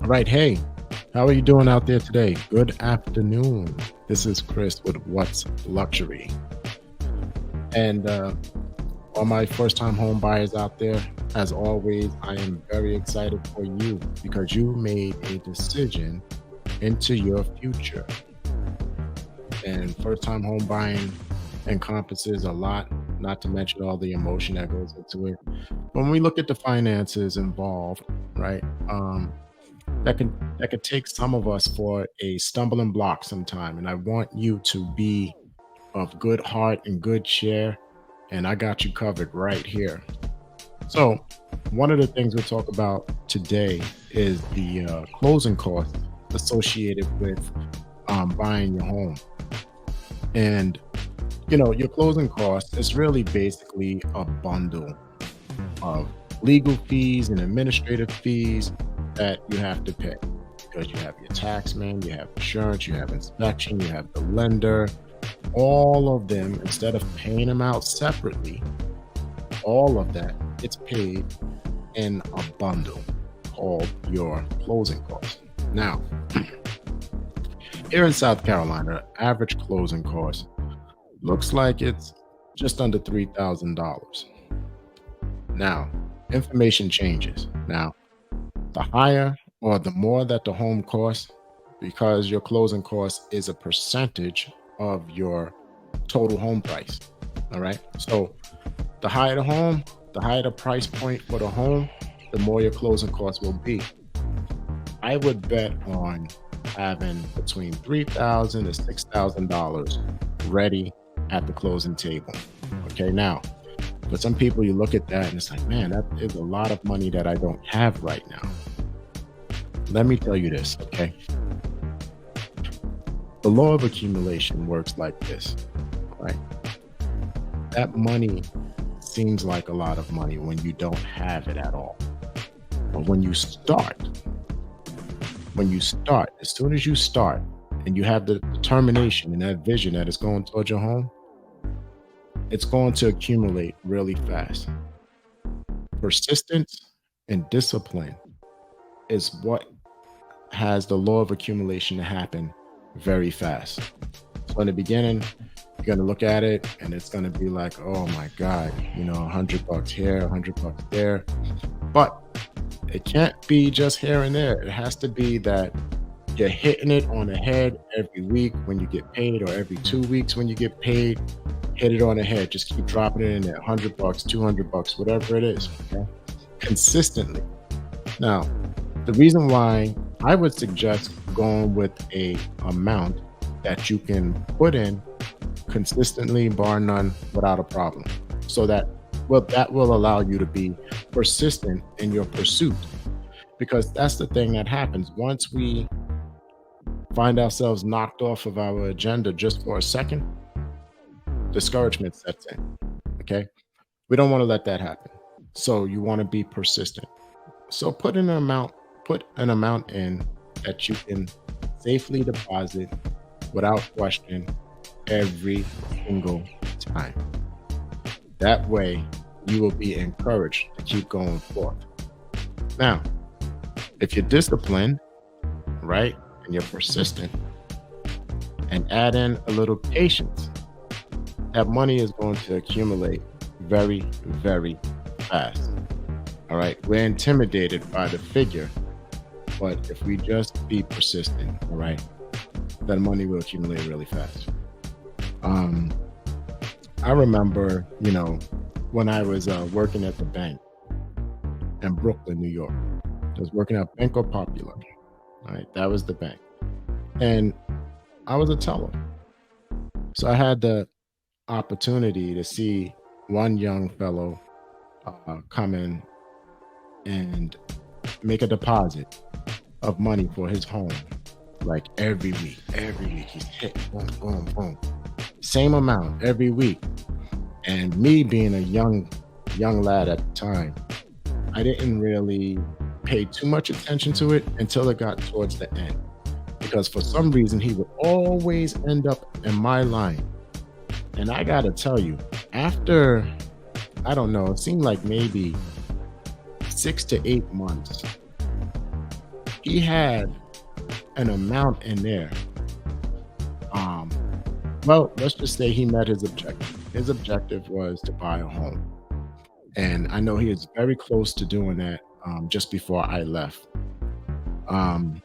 All right. Hey, how are you doing out there today? Good afternoon. This is Chris with What's Luxury. And all my first time home buyers out there, as always, I am very excited for you because you made a decision into your future. And first time home buying encompasses a lot, not to mention all the emotion that goes into it. When we look at the finances involved, right? That could take some of us for a stumbling block sometime. And I want you to be of good heart and good cheer. And I got you covered right here. So, one of the things we'll talk about today is the closing costs associated with buying your home. And, your closing costs is really basically a bundle of legal fees and administrative fees that you have to pay because you have your taxman, you have insurance, you have inspection, you have the lender, all of them, instead of paying them out separately, all of that it's paid in a bundle called your closing costs. Now, here in South Carolina, average closing cost looks like it's just under $3,000. Now, information changes. Now, the higher or the more that the home costs, because your closing cost is a percentage of your total home price. All right. So the higher the home, the higher the price point for the home, the more your closing costs will be. I would bet on having between $3,000 to $6,000 ready at the closing table. Okay. Now, for some people, you look at that and it's like, man, that is a lot of money that I don't have right now. Let me tell you this, okay? The law of accumulation works like this, right? That money seems like a lot of money when you don't have it at all. But when you start, as soon as you start and you have the determination and that vision that is going towards your home, it's going to accumulate really fast. Persistence and discipline is what has the law of accumulation to happen very fast. So in the beginning, you're going to look at it and it's going to be like, oh my God, $100 here, $100 there. But it can't be just here and there. It has to be that you're hitting it on the head every week when you get paid, or every 2 weeks when you get paid. Hit it on the head. Just keep dropping it in there. $100, $200, whatever it is. Okay? Consistently. Now, the reason why I would suggest going with a amount that you can put in consistently, bar none, without a problem. So that will allow you to be persistent in your pursuit. Because that's the thing that happens. Once we find ourselves knocked off of our agenda just for a second, discouragement sets in. Okay. We don't want to let that happen. So you want to be persistent. So put an amount in that you can safely deposit without question every single time. That way you will be encouraged to keep going forth. Now, if you're disciplined, right, and you're persistent, and add in a little patience, that money is going to accumulate very, very fast. All right. We're intimidated by the figure, but if we just be persistent, all right, that money will accumulate really fast. I remember, when I was working at the bank in Brooklyn, New York. I was working at Banco Popular. All right. That was the bank. And I was a teller. So I had the opportunity to see one young fellow come in and make a deposit of money for his home, like every week he's hit boom boom boom, same amount every week. And me being a young lad at the time, I didn't really pay too much attention to it until it got towards the end, because for some reason he would always end up in my line. And I gotta tell you, after, I don't know, it seemed like maybe 6 to 8 months, he had an amount in there. Um, well, let's just say he met his objective. His objective was to buy a home. And I know he is very close to doing that just before I left. Um,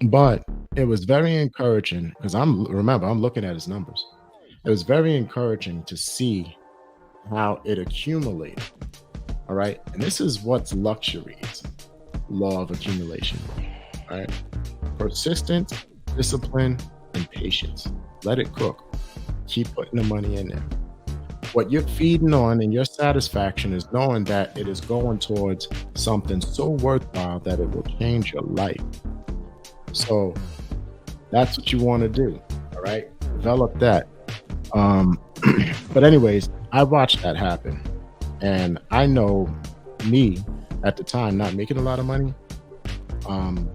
but it was very encouraging because I'm looking at his numbers. It was very encouraging to see how it accumulated. All right. And this is what's luxuries law of accumulation. All right. Persistence, discipline, and patience. Let it cook. Keep putting the money in there. What you're feeding on and your satisfaction is knowing that it is going towards something so worthwhile that it will change your life. So that's what you want to do. All right. Develop that. Um, but anyways, I watched that happen. And I know me at the time not making a lot of money. Um,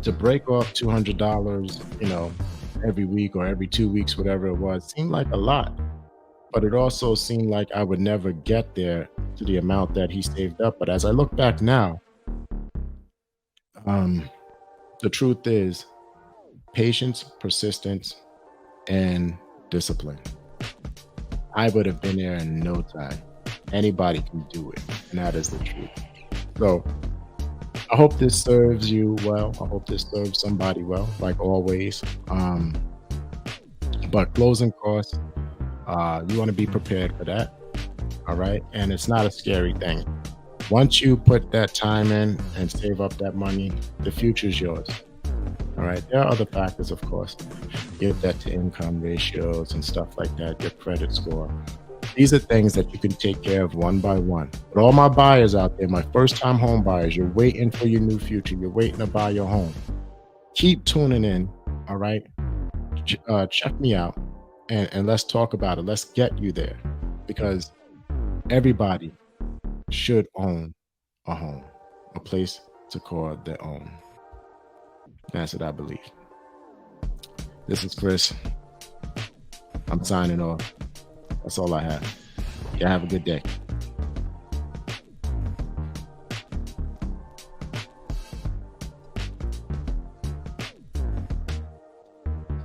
to break off $200, every week or every 2 weeks, whatever it was, seemed like a lot. But it also seemed like I would never get there to the amount that he saved up. But as I look back now, um, the truth is patience, persistence, and discipline. I would have been there in no time. Anybody can do it, and that is the truth. So I hope this serves you well. I hope this serves somebody well, like always. But closing costs, you want to be prepared for that. All right. And it's not a scary thing. Once you put that time in and save up that money, the future is yours. All right. There are other factors, of course, your debt to income ratios and stuff like that, your credit score. These are things that you can take care of one by one. But all my buyers out there, my first time home buyers, you're waiting for your new future. You're waiting to buy your home. Keep tuning in. All right. Check me out and let's talk about it. Let's get you there because everybody should own a home, a place to call their own. That's what I believe. This is Chris. I'm signing off. That's all I have. Y'all have a good day.